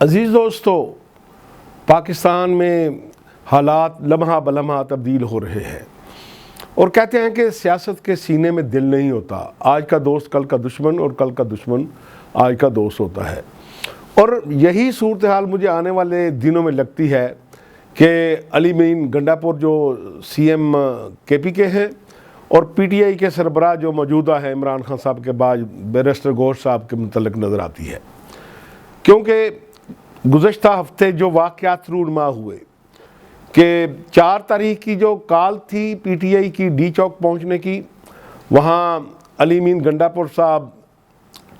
عزیز دوستو، پاکستان میں حالات لمحہ بلمحہ تبدیل ہو رہے ہیں اور کہتے ہیں کہ سیاست کے سینے میں دل نہیں ہوتا۔ آج کا دوست کل کا دشمن اور کل کا دشمن آج کا دوست ہوتا ہے، اور یہی صورتحال مجھے آنے والے دنوں میں لگتی ہے کہ علی امین گنڈاپور جو سی ایم کے پی کے ہیں اور پی ٹی آئی کے سربراہ جو موجودہ ہیں عمران خان صاحب کے بعد بیرسٹر گوشت صاحب کے متعلق نظر آتی ہے، کیونکہ گزشتہ ہفتے جو واقعات رونما ہوئے کہ 4 تاریخ کی جو کال تھی پی ٹی آئی کی ڈی چوک پہنچنے کی، وہاں علی امین گنڈاپور صاحب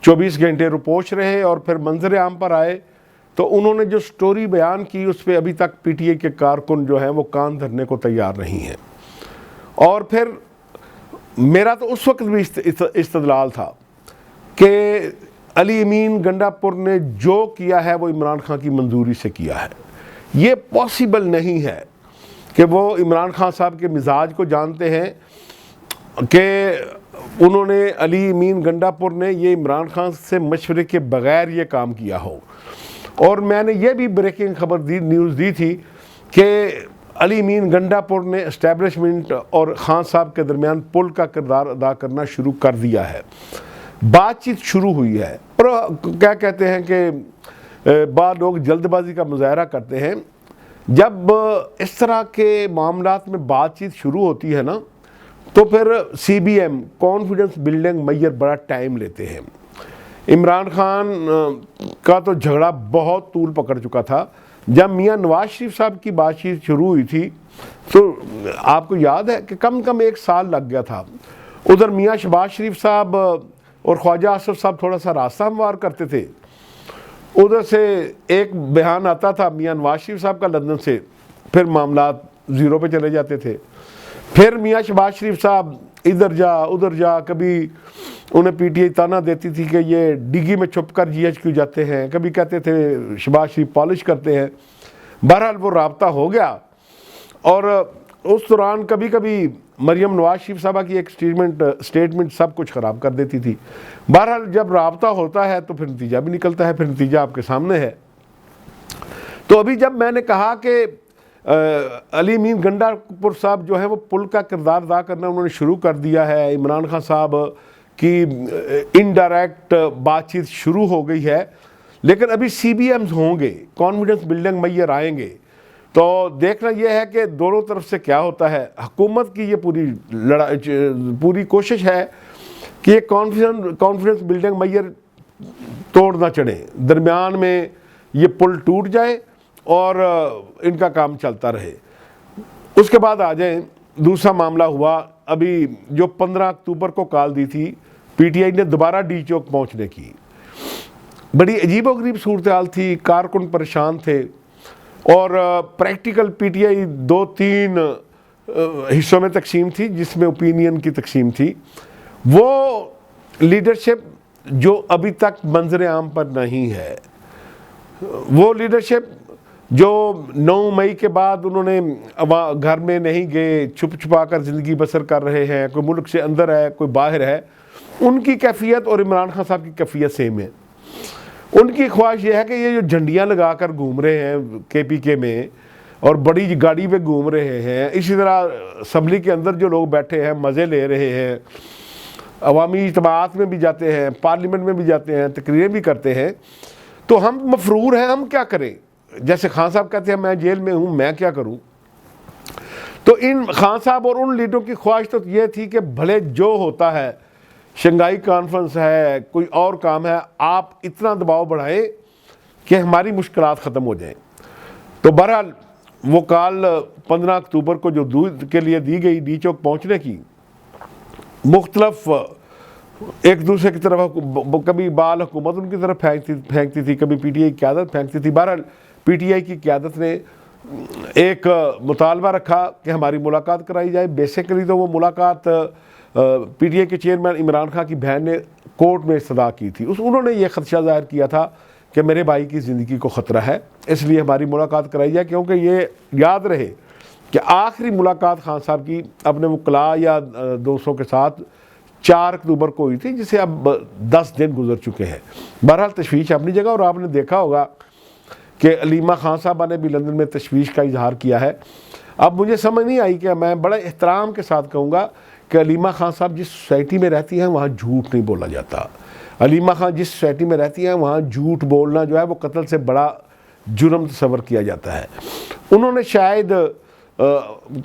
24 گھنٹے رپوش رہے اور پھر منظر عام پر آئے تو انہوں نے جو سٹوری بیان کی اس پہ ابھی تک پی ٹی آئی کے کارکن جو ہیں وہ کان دھرنے کو تیار نہیں ہیں۔ اور پھر میرا تو اس وقت بھی استدلال تھا کہ علی امین گنڈاپور نے جو کیا ہے وہ عمران خان کی منظوری سے کیا ہے۔ یہ پاسبل نہیں ہے کہ وہ عمران خان صاحب کے مزاج کو جانتے ہیں کہ انہوں نے علی امین گنڈاپور نے یہ عمران خان سے مشورے کے بغیر یہ کام کیا ہو۔ اور میں نے یہ بھی بریکنگ نیوز دی تھی کہ علی امین گنڈاپور نے اسٹیبلشمنٹ اور خان صاحب کے درمیان پل کا کردار ادا کرنا شروع کر دیا ہے، بات چیت شروع ہوئی ہے۔ اور کیا کہتے ہیں کہ بعض لوگ جلد بازی کا مظاہرہ کرتے ہیں، جب اس طرح کے معاملات میں بات چیت شروع ہوتی ہے نا تو پھر C B M confidence building measure بڑا ٹائم لیتے ہیں۔ عمران خان کا تو جھگڑا بہت طول پکڑ چکا تھا۔ جب میاں نواز شریف صاحب کی بات چیت شروع ہوئی تھی تو آپ کو یاد ہے کہ کم 1 سال لگ گیا تھا۔ ادھر میاں شہباز شریف صاحب اور خواجہ آصف صاحب تھوڑا سا راستہ ہموار کرتے تھے، ادھر سے ایک بیان آتا تھا میاں نواز شریف صاحب کا لندن سے، پھر معاملات زیرو پہ چلے جاتے تھے۔ پھر میاں شہباز شریف صاحب ادھر جا ادھر جا، کبھی انہیں پی ٹی آئی تانا دیتی تھی کہ یہ ڈگی میں چھپ کر جی ایچ کیوں جاتے ہیں، کبھی کہتے تھے شہباز شریف پالش کرتے ہیں۔ بہرحال وہ رابطہ ہو گیا، اور اس دوران کبھی کبھی مریم نواز شریف صاحبہ کی ایک سٹیٹمنٹ سب کچھ خراب کر دیتی تھی۔ بہرحال جب رابطہ ہوتا ہے تو پھر نتیجہ بھی نکلتا ہے، پھر نتیجہ آپ کے سامنے ہے۔ تو ابھی جب میں نے کہا کہ علی امین گنڈاپور صاحب جو ہے وہ پل کا کردار ادا کرنا انہوں نے شروع کر دیا ہے، عمران خان صاحب کی انڈائریکٹ بات چیت شروع ہو گئی ہے، لیکن ابھی سی بی ایمز ہوں گے، کانفیڈنس بلڈنگ میئر آئیں گے، تو دیکھنا یہ ہے کہ دونوں طرف سے کیا ہوتا ہے۔ حکومت کی یہ پوری کوشش ہے کہ یہ کانفیڈنس بلڈنگ میئر توڑ نہ چڑھے، درمیان میں یہ پل ٹوٹ جائے اور ان کا کام چلتا رہے۔ اس کے بعد آ جائیں، دوسرا معاملہ ہوا ابھی جو 15 اکتوبر کو کال دی تھی پی ٹی آئی نے دوبارہ ڈی چوک پہنچنے کی۔ بڑی عجیب و غریب صورتحال تھی، کارکن پریشان تھے، اور پریکٹیکل پی ٹی آئی 2-3 حصوں میں تقسیم تھی، جس میں اوپینین کی تقسیم تھی۔ وہ لیڈرشپ جو ابھی تک منظر عام پر نہیں ہے، وہ لیڈرشپ جو 9 مئی کے بعد انہوں نے گھر میں نہیں گئے، چھپ چھپا کر زندگی بسر کر رہے ہیں، کوئی ملک سے اندر ہے کوئی باہر ہے، ان کی کیفیت اور عمران خان صاحب کی کیفیت سیم ہے۔ ان کی خواہش یہ ہے کہ یہ جو جھنڈیاں لگا کر گھوم رہے ہیں کے پی کے میں اور بڑی گاڑی پہ گھوم رہے ہیں، اسی طرح اسمبلی کے اندر جو لوگ بیٹھے ہیں مزے لے رہے ہیں، عوامی اجتماعات میں بھی جاتے ہیں، پارلیمنٹ میں بھی جاتے ہیں، تقریریں بھی کرتے ہیں، تو ہم مفرور ہیں، ہم کیا کریں؟ جیسے خان صاحب کہتے ہیں میں جیل میں ہوں، میں کیا کروں؟ تو ان خان صاحب اور ان لیڈروں کی خواہش تو یہ تھی کہ بھلے جو ہوتا ہے، شنگھائی کانفرنس ہے، کوئی اور کام ہے، آپ اتنا دباؤ بڑھائیں کہ ہماری مشکلات ختم ہو جائیں۔ تو بہرحال وہ کال 15 اکتوبر کو جو کے لیے دی گئی ڈی چوک پہنچنے کی، مختلف ایک دوسرے کی طرف کبھی بال حکومت ان کی طرف پھینکتی تھی، کبھی پی ٹی آئی کی قیادت پھینکتی تھی۔ بہرحال پی ٹی آئی کی قیادت نے ایک مطالبہ رکھا کہ ہماری ملاقات کرائی جائے۔ بیسیکلی تو وہ ملاقات پی ٹی آئی کے چیئرمین عمران خان کی بہن نے کورٹ میں استدعا کی تھی۔ انہوں نے یہ خدشہ ظاہر کیا تھا کہ میرے بھائی کی زندگی کو خطرہ ہے، اس لیے ہماری ملاقات کرائی جائے، کیونکہ یہ یاد رہے کہ آخری ملاقات خان صاحب کی اپنے وکلاء یا دوستوں کے ساتھ 4 اکتوبر کو ہوئی تھی، جسے اب 10 دن گزر چکے ہیں۔ بہرحال تشویش اپنی جگہ، اور آپ نے دیکھا ہوگا کہ علیمہ خان صاحبہ نے بھی لندن میں تشویش کا اظہار کیا ہے۔ اب مجھے سمجھ نہیں آئی کہ میں بڑے احترام کے ساتھ کہوں گا کہ علیمہ خان صاحب جس سوسائٹی میں رہتی ہیں وہاں جھوٹ نہیں بولا جاتا۔ علیمہ خان جس سوسائٹی میں رہتی ہیں وہاں جھوٹ بولنا جو ہے وہ قتل سے بڑا جرم تصور کیا جاتا ہے۔ انہوں نے شاید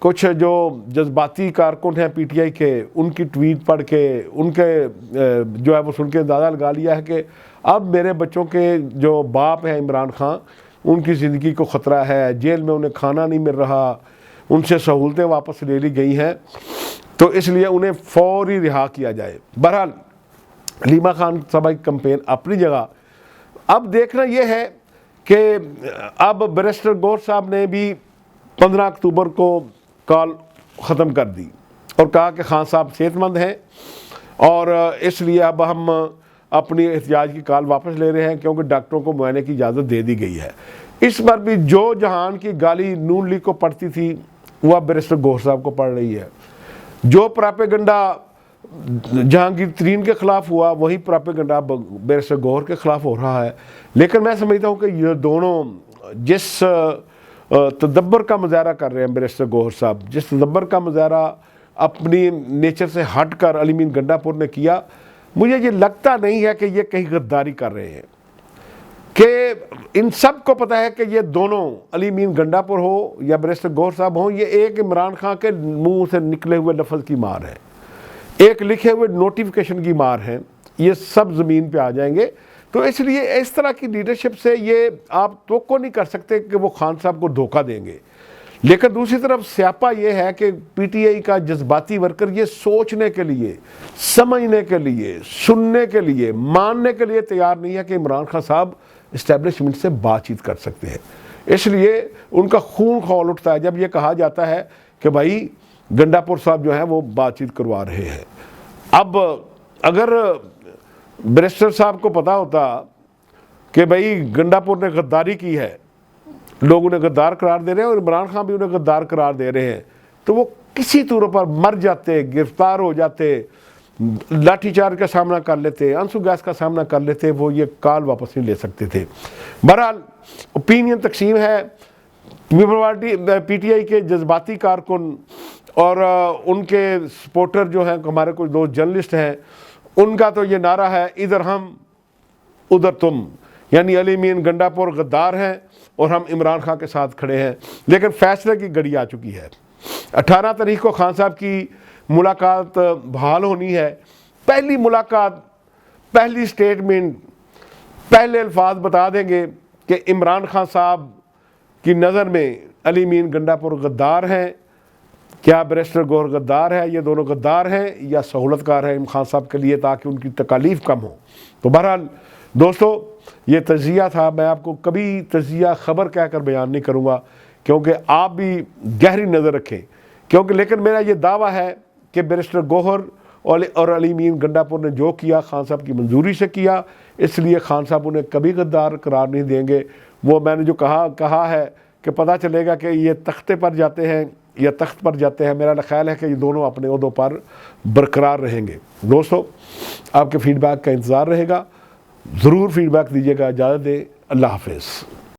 کچھ جو جذباتی کارکن ہیں پی ٹی آئی کے، ان کی ٹویٹ پڑھ کے ان کے جو ہے وہ سن کے اندازہ لگا لیا ہے کہ اب میرے بچوں کے جو باپ ہیں عمران خان، ان کی زندگی کو خطرہ ہے، جیل میں انہیں کھانا نہیں مل رہا، ان سے سہولتیں واپس لے لی گئی ہیں، تو اس لیے انہیں فوری رہا کیا جائے۔ بہرحال علیمہ خان صاحبہ کی کمپین اپنی جگہ۔ اب دیکھنا یہ ہے کہ اب بیرسٹر گوہر صاحب نے بھی 15 اکتوبر کو کال ختم کر دی اور کہا کہ خان صاحب صحت مند ہیں، اور اس لیے اب ہم اپنی احتجاج کی کال واپس لے رہے ہیں کیونکہ ڈاکٹروں کو معائنے کی اجازت دے دی گئی ہے۔ اس پر بھی جو جہان کی گالی نون لیگ کو پڑتی تھی وہ اب بیرسٹر گوہر صاحب کو پڑ رہی ہے۔ جو پراپیگنڈا جہانگیر ترین کے خلاف ہوا وہی پراپیگنڈا بیرسٹر گوہر کے خلاف ہو رہا ہے۔ لیکن میں سمجھتا ہوں کہ یہ دونوں جس تدبر کا مظاہرہ کر رہے ہیں بیرسٹر گوہر صاحب، جس تدبر کا مظاہرہ اپنی نیچر سے ہٹ کر علی مین گنڈا پور نے کیا، مجھے یہ لگتا نہیں ہے کہ یہ کہیں غداری کر رہے ہیں، کہ ان سب کو پتہ ہے کہ یہ دونوں علی مین گنڈا پور ہو یا بیرسٹر گوہر صاحب ہوں، یہ ایک عمران خان کے منہ سے نکلے ہوئے لفظ کی مار ہے، ایک لکھے ہوئے نوٹیفیکیشن کی مار ہے، یہ سب زمین پہ آ جائیں گے۔ تو اس لیے اس طرح کی لیڈرشپ سے یہ آپ توقع نہیں کر سکتے کہ وہ خان صاحب کو دھوکہ دیں گے۔ لیکن دوسری طرف سیاپا یہ ہے کہ پی ٹی آئی کا جذباتی ورکر یہ سوچنے کے لیے، سمجھنے کے لیے، سننے کے لیے، ماننے کے لیے تیار نہیں ہے کہ عمران خان صاحب اسٹیبلشمنٹ سے بات چیت کر سکتے ہیں۔ اس لیے ان کا خون کھول اٹھتا ہے جب یہ کہا جاتا ہے کہ بھائی گنڈا پور صاحب جو ہیں وہ بات چیت کروا رہے ہیں۔ اب اگر بیرسٹر صاحب کو پتا ہوتا کہ بھائی گنڈا پور نے غداری کی ہے، لوگ انہیں غدار قرار دے رہے ہیں اور عمران خان بھی انہیں غدار قرار دے رہے ہیں، تو وہ کسی طور پر مر جاتے، گرفتار ہو جاتے، لاٹھی چارج کا سامنا کر لیتے، آنسو گیس کا سامنا کر لیتے، وہ یہ کال واپس نہیں لے سکتے تھے۔ بہرحال اوپینین تقسیم ہے۔ پی ٹی آئی کے جذباتی کارکن اور ان کے سپورٹر جو ہیں، ہمارے کچھ دوست جرنلسٹ ہیں، ان کا تو یہ نعرہ ہے ادھر ہم ادھر تم، یعنی علی مین گنڈا پور غدار ہیں اور ہم عمران خان کے ساتھ کھڑے ہیں۔ لیکن فیصلے کی گھڑی آ چکی ہے۔ 18 تاریخ کو خان صاحب کی ملاقات بحال ہونی ہے۔ پہلی ملاقات، پہلی سٹیٹمنٹ، پہلے الفاظ بتا دیں گے کہ عمران خان صاحب کی نظر میں علی مین گنڈا پور غدار ہیں، کیا بیرسٹر گوہر غدار ہے، یہ دونوں غدار ہیں یا سہولت کار ہے خان صاحب کے لیے تاکہ ان کی تکالیف کم ہو۔ تو بہرحال دوستو یہ تجزیہ تھا، میں آپ کو کبھی تجزیہ خبر کہہ کر بیان نہیں کروں گا کیونکہ آپ بھی گہری نظر رکھیں، کیونکہ لیکن میرا یہ دعویٰ ہے کہ بیرسٹر گوہر اور علی مین گنڈا پور نے جو کیا خان صاحب کی منظوری سے کیا، اس لیے خان صاحب انہیں کبھی غدار قرار نہیں دیں گے۔ وہ میں نے جو کہا ہے کہ پتہ چلے گا کہ یہ تختے پر جاتے ہیں یا تخت پر جاتے ہیں، میرا خیال ہے کہ یہ دونوں اپنے عہدوں پر برقرار رہیں گے۔ دوستو آپ کے فیڈ بیک کا انتظار رہے گا، ضرور فیڈ بیک دیجیے گا۔ اجازت دیں، اللہ حافظ۔